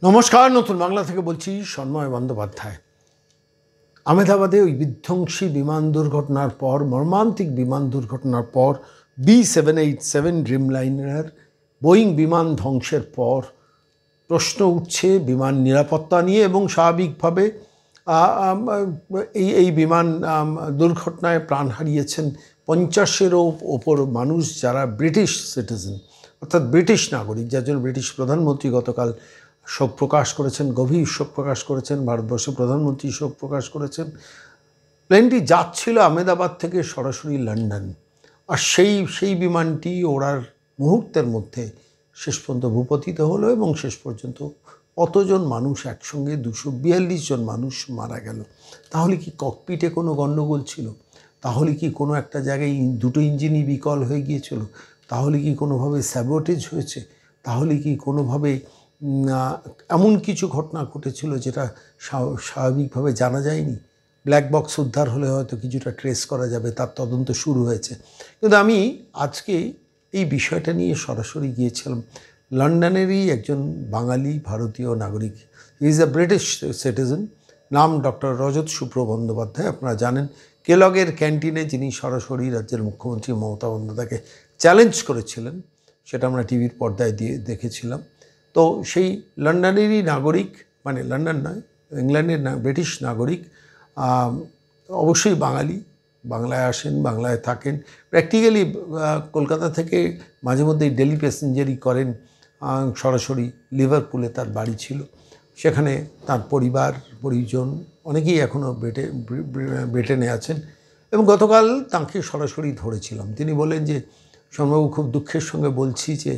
নমস্কার, নতুন বাংলা থেকে বলছি সন্ময় বন্দ্যোপাধ্যায়। আহমেদাবাদে ওই বিধ্বংসী বিমান দুর্ঘটনার পর, মর্মান্তিক বিমান দুর্ঘটনার পর, B787 ড্রিমলাইনার বোয়িং বিমান ধ্বংসের পর প্রশ্ন উঠছে বিমান নিরাপত্তা নিয়ে। এবং স্বাভাবিকভাবে এই বিমান দুর্ঘটনায় প্রাণ হারিয়েছেন 50-এরও ওপর মানুষ, যারা ব্রিটিশ সিটিজেন, অর্থাৎ ব্রিটিশ নাগরিক, যার জন্য ব্রিটিশ প্রধানমন্ত্রী গতকাল শোক প্রকাশ করেছেন, গভীর শোক প্রকাশ করেছেন। ভারতবর্ষের প্রধানমন্ত্রী শোক প্রকাশ করেছেন। প্লেনটি যাচ্ছিল আহমেদাবাদ থেকে সরাসরি লন্ডন, আর সেই বিমানটি ওড়ার মুহূর্তের মধ্যে শেষ পর্যন্ত ভূপতিত হলো এবং শেষ পর্যন্ত কতজন মানুষ একসঙ্গে 242 জন মানুষ মারা গেল। তাহলে কি ককপিটে কোনো গণ্ডগোল ছিল? তাহলে কি কোনো একটা জায়গায় দুটো ইঞ্জিনই বিকল হয়ে গিয়েছিল? তাহলে কি কোনোভাবে স্যাবোটেজ হয়েছে? তাহলে কি কোনোভাবে এমন কিছু ঘটনা ঘটেছিল যেটা স্বাভাবিকভাবে জানা যায়নি? ব্ল্যাক বক্স উদ্ধার হলে হয়তো কিছুটা ট্রেস করা যাবে, তার তদন্ত শুরু হয়েছে। কিন্তু আমি আজকে এই বিষয়টা নিয়ে সরাসরি গিয়েছিলাম লন্ডনেরই একজন বাঙালি ভারতীয় নাগরিক। He is a British citizen, নাম ডক্টর রজত শুভ্র বন্দ্যোপাধ্যায়। আপনারা জানেন কেলগের ক্যান্টিনে যিনি সরাসরি রাজ্যের মুখ্যমন্ত্রী মমতা বন্দ্যোপাধ্যায়কে চ্যালেঞ্জ করেছিলেন, সেটা আমরা টিভির পর্দায় দিয়ে দেখেছিলাম। তো সেই লন্ডনেরই নাগরিক, মানে লন্ডন নয়, ইংল্যান্ডের ব্রিটিশ নাগরিক, অবশ্যই বাঙালি, বাংলায় আসেন, বাংলায় থাকেন। প্র্যাকটিক্যালি কলকাতা থেকে মাঝে মধ্যেই ডেলি প্যাসেঞ্জারি করেন। সরাসরি লিভারপুলে তার বাড়ি ছিল, সেখানে তার পরিজন অনেকেই এখনও ব্রিটেনে আছেন। এবং গতকাল তাঁকে সরাসরি ধরেছিলাম। তিনি বলেন যে, সৌম্যবাবু, খুব দুঃখের সঙ্গে বলছি যে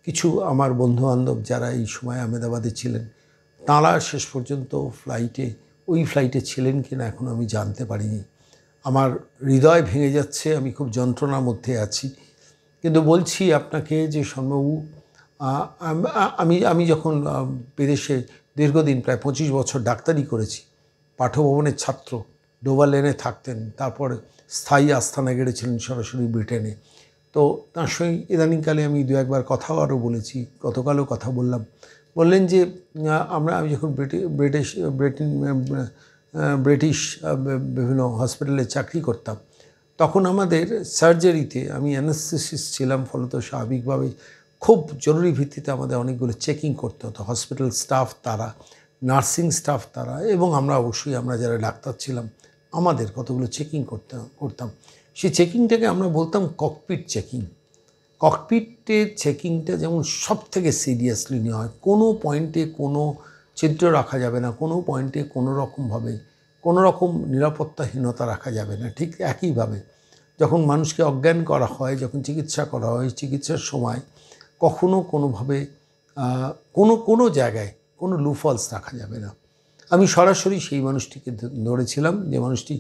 কিছু আমার বন্ধুবান্ধব যারা এই সময় আহমেদাবাদে ছিলেন, তাঁরা শেষ পর্যন্ত ওই ফ্লাইটে ছিলেন কিনা এখন আমি জানতে পারিনি। আমার হৃদয় ভেঙে যাচ্ছে, আমি খুব যন্ত্রণার মধ্যে আছি। কিন্তু বলছি আপনাকে যে সৌম্যবাবু, আমি যখন বিদেশে দীর্ঘদিন, প্রায় 25 বছর ডাক্তারি করেছি, পাঠভবনের ছাত্র, ডোভার লেনে থাকতেন, তারপর স্থায়ী আস্থানা গেড়েছিলেন সরাসরি ব্রিটেনে। তো তার সঙ্গে ইদানিংকালে আমি দু একবার কথাও আরও বলেছি, গতকালও কথা বললাম। বললেন যে আমি যখন ব্রিটিশ বিভিন্ন হসপিটালে চাকরি করতাম, তখন আমাদের সার্জারিতে আমি অ্যানাস্থেসিস্ট ছিলাম, ফলত স্বাভাবিকভাবেই খুব জরুরি ভিত্তিতে আমাদের অনেকগুলো চেকিং করতে হতো। হসপিটাল স্টাফ তারা, নার্সিং স্টাফ তারা, এবং আমরা অবশ্যই আমরা যারা ডাক্তার ছিলাম আমাদের কতগুলো চেকিং করতাম। সেই চেকিংটাকে আমরা বলতাম ককপিট চেকিং। ককপিটের চেকিংটা যেমন সব থেকে সিরিয়াসলি নেওয়া হয়, কোনো পয়েন্টে কোনো ছিদ্র রাখা যাবে না, কোনো পয়েন্টে কোনো রকম নিরাপত্তাহীনতা রাখা যাবে না। ঠিক একইভাবে যখন মানুষকে অজ্ঞান করা হয়, যখন চিকিৎসা করা হয়, চিকিৎসার সময় কখনো কোনোভাবে কোনো জায়গায় কোনো লুফলস রাখা যাবে না। আমি সরাসরি সেই মানুষটিকে ধরেছিলাম, যে মানুষটি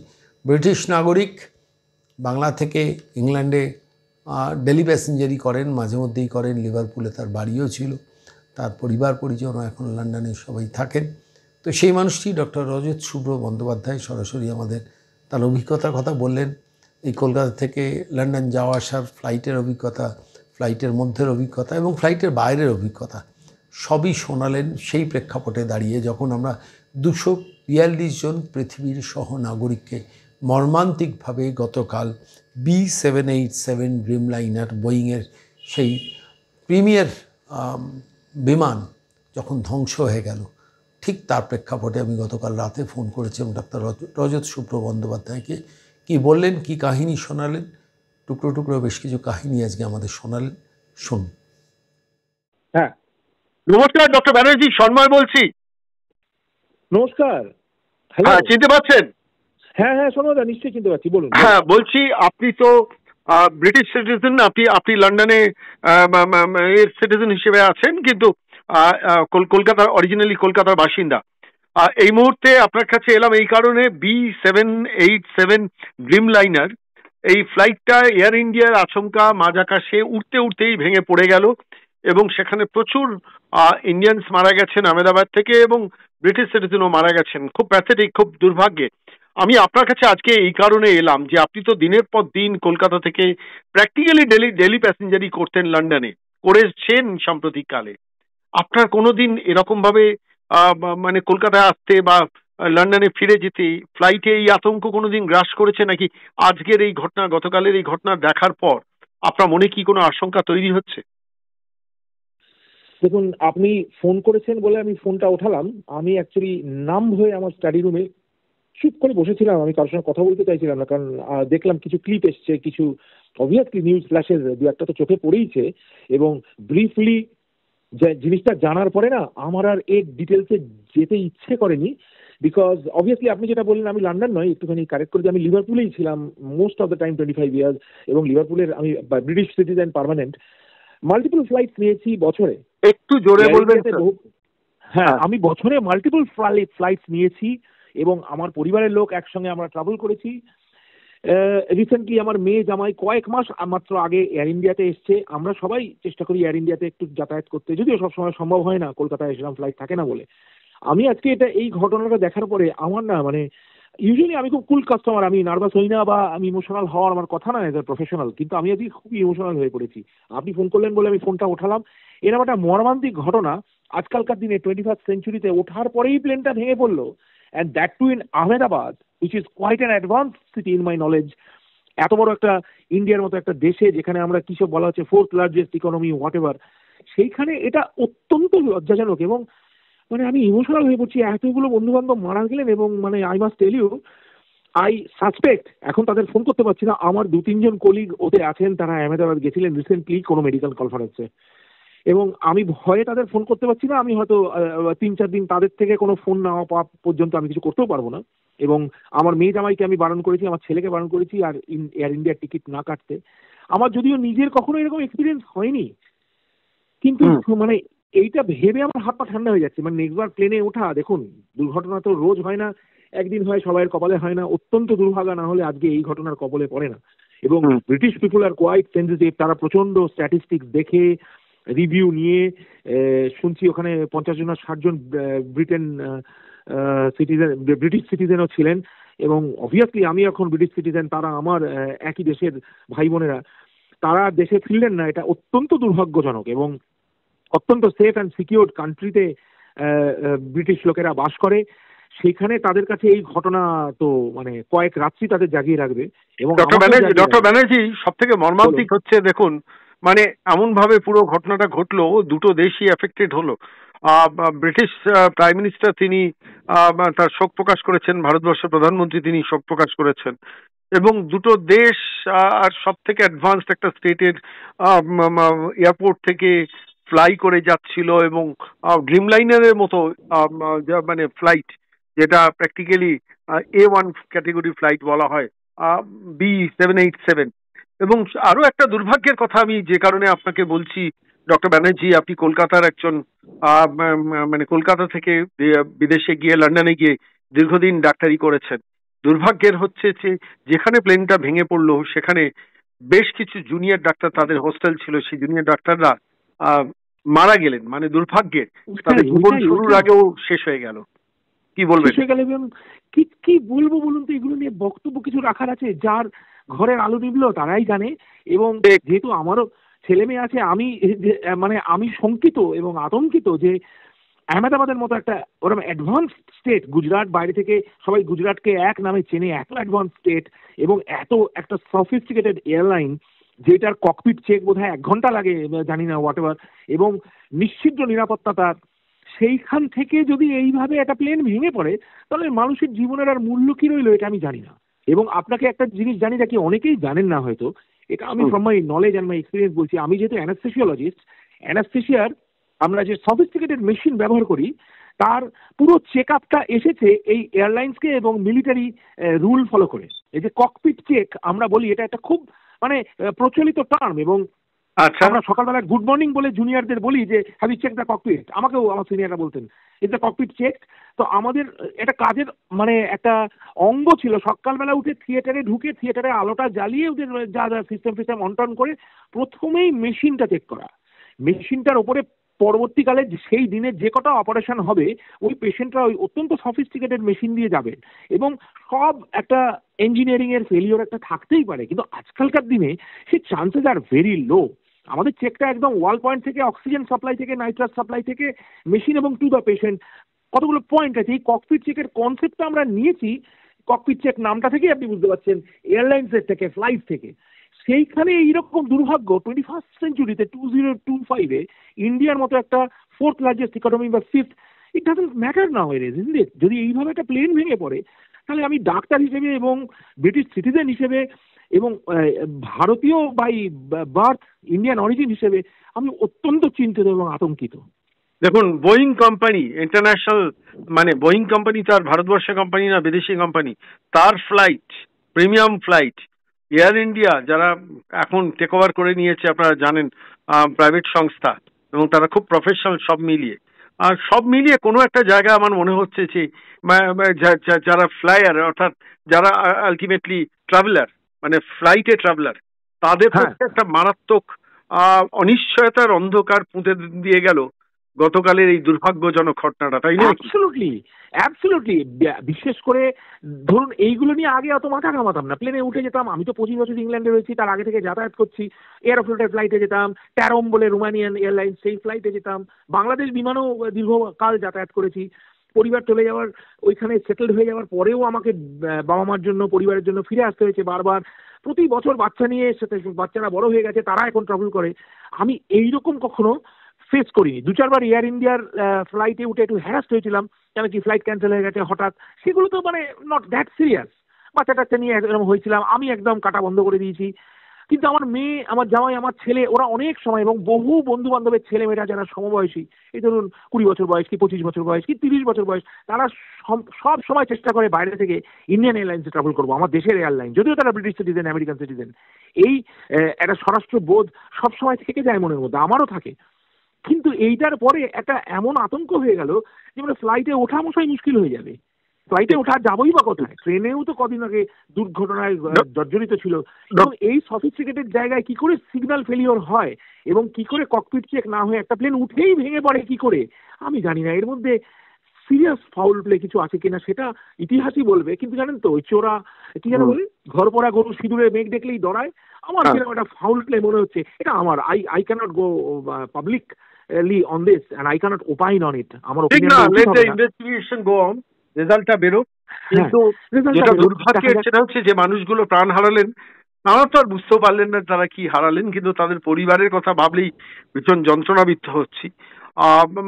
ব্রিটিশ নাগরিক, বাংলা থেকে ইংল্যান্ডে ডেলি প্যাসেঞ্জারি করেন, মাঝে মধ্যেই করেন, লিভারপুলে তার বাড়িও ছিল, তার পরিজনও এখন লন্ডনে সবাই থাকেন। তো সেই মানুষটি ডক্টর রজত শুভ্র বন্দ্যোপাধ্যায় সরাসরি আমাদের তার অভিজ্ঞতার কথা বললেন। এই কলকাতা থেকে লন্ডন যাওয়া আসার ফ্লাইটের অভিজ্ঞতা, ফ্লাইটের মধ্যের অভিজ্ঞতা এবং ফ্লাইটের বাইরের অভিজ্ঞতা সবই শোনালেন। সেই প্রেক্ষাপটে দাঁড়িয়ে যখন আমরা 242 জন পৃথিবীর সহ নাগরিককে মর্মান্তিকভাবে গতকাল B787 ড্রিমলাইনার বোয়িংয়ের সেই প্রিমিয়ার বিমান যখন ধ্বংস হয়ে গেল, ঠিক তার প্রেক্ষাপটে আমি গতকাল রাতে ফোন করেছিলাম ডাক্তার রজত শুভ্র বন্দ্যোপাধ্যায়কে। কি বললেন, কি কাহিনী শোনালেন, টুকরো টুকরো বেশ কিছু কাহিনী আজকে আমাদের শোনালেন, শুনুন। হ্যাঁ, নমস্কার ডক্টর ব্যানার্জি, সন্ময় বলছি। নমস্কার। হ্যাঁ, চিনতে পারছেন? হ্যাঁ হ্যাঁ, সন্ময়দা নিশ্চয়ই চিনতে পারছি, বলুন। হ্যাঁ, বলছি আপনি তো ব্রিটিশ সিটিজেন, আপনি লন্ডনে এর সিটিজেন হিসেবে আছেন, কিন্তু কলকাতার অরিজিনালি কলকাতার বাসিন্দা। এই মুহূর্তে আপনার কাছে এলাম এই কারণে, B787 ড্রিমলাইনার এই ফ্লাইটটা এয়ার ইন্ডিয়ার আচমকা মাঝ আকাশে উঠতেই ভেঙে পড়ে গেল এবং সেখানে প্রচুর ইন্ডিয়ানস মারা গেছেন আহমেদাবাদ থেকে, এবং ব্রিটিশ সিটিজেনও মারা গেছেন। খুব প্যাথেটিক, খুব দুর্ভাগ্যে। আমি আপনার কাছে আজকে এই কারণে এলাম যে আপনি তো দিনের পর দিন কলকাতা থেকে প্র্যাকটিক্যালি ডেলি প্যাসেঞ্জারি করতেন, লন্ডনে করেছেন সাম্প্রতিককালে। আপনার কোনোদিন এরকম ভাবে মানে কলকাতায় আসতে বা লন্ডনে ফিরে যেতে ফ্লাইটে এই আতঙ্ক কোনোদিন গ্রাস করেছে নাকি আজকের এই ঘটনা গতকালের এই ঘটনা দেখার পর আপনার মনে কি কোনো আশঙ্কা তৈরি হচ্ছে? দেখুন, আপনি ফোন করেছেন বলে আমি ফোনটা ওঠালাম। আমি অ্যাকচুয়ালি নাম হয়ে আমার স্টাডি রুমে চুপ করে বসেছিলাম। আমি কারোর সঙ্গে কথা বলতে চাইছিলাম না, কারণ দেখলাম কিছু ক্লিপ এসছে, কিছু অবভিয়াসলি নিউজ ফ্ল্যাশের দু একটা তো চোখে পড়েইছে, এবং ব্রিফলি যে জিনিসটা জানার পরে না আমার আর এর ডিটেলসে যেতে ইচ্ছে করেনি। বিকজ অবভিয়াসলি আপনি যেটা বললেন, আমি লন্ডন নয়, একটুখানি কারেক্ট করে দিই, আমি লিভারপুলেই ছিলাম most of the time 25 years, এবং লিভারপুলের আমি British citizen permanent. Multiple flights নিয়েছি বছরে। একটু জোরে বলবেন। হ্যাঁ, আমি বছরে মাল্টিপল ফ্লাইটস নিয়েছি, এবং আমার পরিবারের লোক একসঙ্গে আমরা ট্রাভেল করেছি। রিসেন্টলি আমার মেয়ে জামাই কয়েক মাস মাত্র আগে এয়ার ইন্ডিয়াতে এসছে। আমরা সবাই চেষ্টা করি এয়ার ইন্ডিয়াতে একটু যাতায়াত করতে, যদিও সবসময় সম্ভব হয় না, কলকাতায় সেরকম ফ্লাইট থাকে না বলে। আমি আজকে এই ঘটনাটা দেখার পরে আমার না, মানে ইউজুয়ালি আমি খুব কুল কাস্টমার, আমি নার্ভাস হই না বা আমি ইমোশনাল হওয়ার আমার কথা না এজ এ প্রফেশনাল, কিন্তু আমি আজকে খুবই ইমোশনাল হয়ে পড়েছি। আপনি ফোন করলেন বলে আমি ফোনটা ওঠালাম। এরকম একটা মর্মান্তিক ঘটনা আজকালকার দিনে 21st সেঞ্চুরিতে ওঠার পরেই প্লেনটা ভেঙে পড়লো, and that too in Ahmedabad, which is quite an advance city in my knowledge. এত বড় একটা ইন্ডিয়ার মতো একটা দেশে, যেখানে আমরা কিসব বলা হচ্ছে 4th largest economy what ever, সেইখানে এটা অত্যন্ত লজ্জাজনক। এবং মানে আমি ইমোশনাল হয়ে পড়ছি, এতগুলো বন্ধু বান্ধব মারা গেলেন, এবং মানে I must tell you, I suspect, এখন তাদের ফোন করতে পারছি না, আমার 2-3 জন কলিগ ওতে আছেন, তারা আহমেদাবাদ গেছিলেন রিসেন্টলি কোনো মেডিকেল কনফারেন্সে, এবং আমি ভয়ে তাদের ফোন করতে পারছি না। আমি হয়তো 3-4 দিন তাদের থেকে কোনো ফোন না পাওয়া পর্যন্ত আমি কিছু করতেও পারবো না। এবং আমার মেয়ে জামাইকে আমি বারণ করেছি, আমার ছেলেকে বারণ করেছি আর এয়ার ইন্ডিয়ার টিকিট না কাটতে। আমার যদিও নিজের কখনো এরকম এক্সপিরিয়েন্স হয়নি, কিন্তু মানে এইটা ভেবে আমার হাত পা ঠান্ডা হয়ে যাচ্ছে। মানে নেক্সটবার প্লেনে ওঠা, দেখুন দুর্ঘটনা তো রোজ হয় না, একদিন হয়, সবাইয়ের কপালে হয় না। অত্যন্ত দুর্ভাগা না হলে আজকে এই ঘটনার কবলে পড়ে না। এবং British people are quite sensitive, তারা প্রচন্ড স্ট্যাটিস্টিক্স দেখে রিভিউ নিয়ে, শুনছি ওখানে 50 জন 60 জন ব্রিটেন সিটিজেন, ব্রিটিশ সিটিজেনও ছিলেন, এবং অবভিয়াসলি আমি এখন ব্রিটিশ সিটিজেন, তারা আমার একই দেশের ভাই বোনেরা, তারা দেশে ফিরলেন না। এটা অত্যন্ত দুর্ভাগ্যজনক, এবং অত্যন্ত সেফ অ্যান্ড সিকিউর কান্ট্রিতে ব্রিটিশ লোকেরা বাস করে, সেখানে তাদের কাছে এই ঘটনা তো মানে কয়েক রাত্রি তাদের জাগিয়ে রাখবে। এবং ডক্টর ব্যানার্জি, সব থেকে মর্মান্তিক হচ্ছে, দেখুন মানে এমন ভাবে পুরো ঘটনাটা ঘটলো, দুটো দেশই এফেক্টেড হলো। ব্রিটিশ প্রাইম মিনিস্টার তিনি তার শোক প্রকাশ করেছেন, ভারতবর্ষের প্রধানমন্ত্রী তিনি শোক প্রকাশ করেছেন, এবং দুটো দেশ আর সব থেকে অ্যাডভান্সড একটা স্টেটের এয়ারপোর্ট থেকে ফ্লাই করে যাচ্ছিল, এবং ড্রিমলাইনারের মতো মানে ফ্লাইট, যেটা প্র্যাকটিক্যালি A1 ক্যাটেগরি ফ্লাইট বলা হয়, B787। এবং আরো একটা দুর্ভাগ্যের কথা আমি যে কারণে আপনাকে বলছি, ডক্টর ব্যানার্জি, আপনি কলকাতার একজন মানে কলকাতা থেকে বিদেশে গিয়ে লন্ডনে গিয়ে দীর্ঘদিন ডাক্তারি করেছেন। দুর্ভাগ্যের হচ্ছে যে যেখানে প্লেনটা ভেঙে পড়লো সেখানে বেশ কিছু জুনিয়র ডাক্তার, তাদের হোস্টেল ছিল, সেই জুনিয়র ডাক্তাররা মারা গেলেন। মানে দুর্ভাগ্যের, তাদের জীবন শুরুর আগেও শেষ হয়ে গেল। কি বলবেন? কি বলবো বলুন তো, এগুলো নিয়ে বক্তব্য কিছু রাখার আছে? যার ঘরের আলো নিবলো তারাই জানে। এবং যেহেতু আমারও ছেলে মেয়ে আছে, আমি মানে আমি শঙ্কিত এবং আতঙ্কিত যে আহমেদাবাদের মতো একটা ওরকম অ্যাডভান্স স্টেট, গুজরাট, বাইরে থেকে সবাই গুজরাটকে এক নামে চেনে, এত অ্যাডভান্স স্টেট এবং এত একটা সফিস্টিকেটেড এয়ারলাইন, যেটার ককপিট চেক বোধহয় 1 ঘন্টা লাগে, জানি না, হোয়াট এভার, এবং নিশ্চিদ্র নিরাপত্তা তার, সেইখান থেকে যদি এইভাবে একটা প্লেন ভেঙে পড়ে, তাহলে মানুষের জীবনের আর মূল্য কি রইলো, এটা আমি জানি না। এবং আপনাকে একটা জিনিস জানি, যাকে অনেকেই জানেন না হয়তো, এটা আমি from my knowledge and my experience বলছি। আমি যেহেতু অ্যানাস্থেসিওলজিস্ট, অ্যানাস্থেসিয়ার আমরা যে সফিস্টিকেটেড মেশিন ব্যবহার করি, তার পুরো চেক আপটা এসেছে এই এয়ারলাইন্সকে এবং মিলিটারি রুল ফলো করে। এই যে ককপিট চেক আমরা বলি, এটা একটা খুব মানে প্রচলিত টার্ম। এবং আমরা সকালবেলা গুড মর্নিং বলে জুনিয়রদের বলি যে have you check the cockpit, আমাকেও আমার সিনিয়ররা বলতেন ইজ দ্য ককপিট চেক। তো আমাদের এটা কাজের মানে একটা অঙ্গ ছিল, সকালবেলা উঠে থিয়েটারে ঢুকে থিয়েটারে আলোটা জ্বালিয়ে ওদের যা যা সিস্টেম অন টন করে প্রথমেই মেশিনটা চেক করা। মেশিনটার ওপরে পরবর্তীকালে সেই দিনে যে কটা অপারেশন হবে, ওই পেশেন্টরা ওই অত্যন্ত সফিস্টিকেটেড মেশিন দিয়ে যাবেন। এবং সব একটা ইঞ্জিনিয়ারিং এর ফেলিওর একটা থাকতেই পারে, কিন্তু আজকালকার দিনে সেই চান্সেস আর ভেরি লো। আমাদের চেকটা একদম ওয়াল পয়েন্ট থেকে, অক্সিজেন সাপ্লাই থেকে, নাইট্রাস সাপ্লাই থেকে, মেশিন এবং টু দ্য পেশেন্ট, কতগুলো পয়েন্ট আছে। এই ককপিট চেকের কনসেপ্টটা আমরা নিয়েছি ককপিট চেক নামটা থেকে, আপনি বুঝতে পারছেন, এয়ারলাইন্সের থেকে, ফ্লাইট থেকে। সেইখানে এইরকম দুর্ভাগ্য 21st সেঞ্চুরিতে 2025-এ ইন্ডিয়ার মতো একটা 4th লার্জেস্ট ইকোনমি বা 5th, ইট ডাজন্ট ম্যাটার নাও এর ইজন্ট ইট। যদি এইভাবে একটা প্লেন ভেঙে পড়ে, তাহলে আমি ডাক্তার হিসেবে এবং ব্রিটিশ সিটিজেন হিসেবে এবং ভারতীয় বাই বার্থ ইন্ডিয়ান অরিজিন হিসেবে আমি অত্যন্ত চিন্তিত এবং আতঙ্কিত। দেখুন, বোয়িং কোম্পানি ইন্টারন্যাশনাল, মানে বোয়িং কোম্পানি তো আর ভারতবর্ষের কোম্পানি না, বিদেশি কোম্পানি, তার flight, premium flight, air India যারা এখন টেক ওভার করে নিয়েছে আপনারা জানেন, প্রাইভেট সংস্থা, এবং তারা খুব প্রফেশনাল সব মিলিয়ে। আর সব মিলিয়ে কোনো একটা জায়গায় আমার মনে হচ্ছে যে যারা ফ্লায়ার, অর্থাৎ যারা আলটিমেটলি ট্রাভেলার, মানে ফ্লাইটে ট্রাভেলার, তাদের পক্ষে একটা মারাত্মক অনিশ্চয়তার অন্ধকার পুঁতে দিয়ে গেল গতকালের এই দুর্ভাগ্যজনক ঘটনাটা, তাই না? অ্যাবসলিউটলি। বিশেষ করে ধরুন এইগুলো নিয়ে আগে অত মাথা ঘামাতাম না, প্লেনে উঠে যেতাম। আমি তো 25 বছর ইংল্যান্ডে রয়েছি, তার আগে থেকে যাতায়াত করছি। এয়ারোফ্লোটের ফ্লাইটে যেতাম, ট্যারম বলে রোমানিয়ান এয়ারলাইন্স, সেই ফ্লাইটে যেতাম। বাংলাদেশ বিমানেও দীর্ঘকাল যাতায়াত করেছি। পরিবার চলে যাওয়ার, ওইখানে সেটেলড হয়ে যাওয়ার পরেও আমাকে বাবা মার জন্য, পরিবারের জন্য ফিরে আসতে হয়েছে বারবার। প্রতি বছর বাচ্চা নিয়ে, বাচ্চারা বড় হয়ে গেছে, তারা এখন ট্রাভেল করে। আমি এইরকম কখনো ফেস করিনি। 2-4 বার এয়ার ইন্ডিয়ার ফ্লাইটে উঠে একটু হ্যারাস্ট হয়েছিলাম, কেন কি ফ্লাইট ক্যান্সেল হয়ে গেছে হঠাৎ। সেগুলো তো মানে নট দ্যাট সিরিয়াস। বাচ্চা টাচ্চা নিয়ে এরকম হয়েছিলাম, আমি একদম কাটা বন্ধ করে দিয়েছি। কিন্তু আমার মেয়ে, আমার জামাই, আমার ছেলে, ওরা অনেক সময়, এবং বহু বন্ধু বান্ধবের ছেলে মেয়েরা যারা সমবয়সী, এই ধরুন 20 বছর বয়স কি 25 বছর বয়স কি 30 বছর বয়স, তারা সব সময় চেষ্টা করে বাইরে থেকে ইন্ডিয়ান এয়ারলাইন্সে ট্রাভেল করবো, আমার দেশের এয়ারলাইন, যদিও তারা ব্রিটিশ সিটিজেন, আমেরিকান সিটিজেন। এই একটা স্বরাষ্ট্র বোধ সবসময় থেকে যায় মনের মধ্যে, আমারও থাকে। কিন্তু এইটার পরে একটা এমন আতঙ্ক হয়ে গেল যে মানে ফ্লাইটে ওঠা মশাই মুশকিল হয়ে যাবে। ফ্লাইটে ওঠা যাবোই বা কোথায়? ট্রেনেও তো কদিন আগে দুর্ঘটনায় জর্জরিত ছিল। এবং এই সফিস্টিকেটেড জায়গায় কি করে সিগন্যাল ফেলিওর হয় এবং কি করে ককপিট চেক না হয়ে একটা প্লেন উঠেই ভেঙে পড়ে কি করে, আমি জানি না। এর মধ্যে সিরিয়াস ফাউল প্লে কিছু আছে কিনা সেটা ইতিহাসই বলবে। কিন্তু জানেন তো, ওই চোরা কি যেন বলে, ঘর পড়া গরু সিঁদুরে মেঘ দেখলেই ডরায়। আমার যেরকম একটা ফাউল প্লে মনে হচ্ছে। এটা আমার, I cannot go publicly on this and I cannot opine on it. আমার ইনভেস্টিগেশন গো অন, রেজাল্টটা বেরো। কিন্তু যেটা দুর্ভাগ্যের সেটা হচ্ছে যে মানুষগুলো প্রাণ হারালেন, তারা তো আর বুঝতেও পারলেন না তারা কি হারালেন, কিন্তু তাদের পরিবারের কথা ভাবলেই ভীষণ যন্ত্রণাবিদ্ধ হচ্ছি।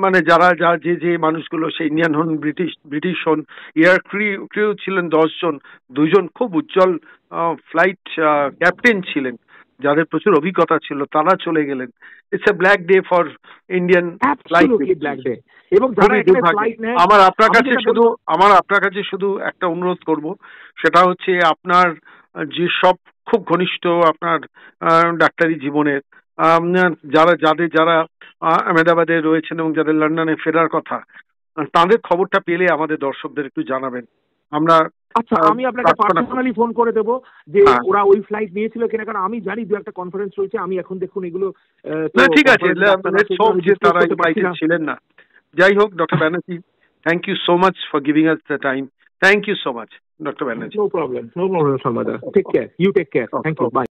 মানে যারা যে মানুষগুলো, সেই ইন্ডিয়ান হন, ব্রিটিশ হন, এয়ার ক্রিউ ছিলেন 10 জন, 2 জন খুব উজ্জ্বল ফ্লাইট ক্যাপ্টেন ছিলেন, যাদের প্রচুর অভিজ্ঞতা ছিল, তারা চলে গেলেন। It's a black day for Indian flight. এবং আমার আপনার কাছে শুধু একটা অনুরোধ করব, সেটা হচ্ছে আপনার যে সব খুব ঘনিষ্ঠ আপনার ডাক্তারি জীবনের যারা আহমেদাবাদে রয়েছেন এবং যাদের লন্ডনে ফেরার কথা, তাদের খবরটা পেলে আমাদের দর্শকদের একটু জানাবেন। আমরা আমি আপনাকে পার্সোনালি ফোন করে দেবো যে ওরা ওই ফ্লাইট নিয়েছিল কিনা, কারণ আমি জানি 2 একটা কনফারেন্স চলছে। আমি এখন দেখুন এগুলো ঠিক আছে, তারা ফ্লাইটে ছিলেন না। যাই হোক, doctor Banerjee, thank you so much for giving us the time. Thank you so much, doctor Banerjee. No problem, Sharma. Take care. You take care. Thank you. Bye.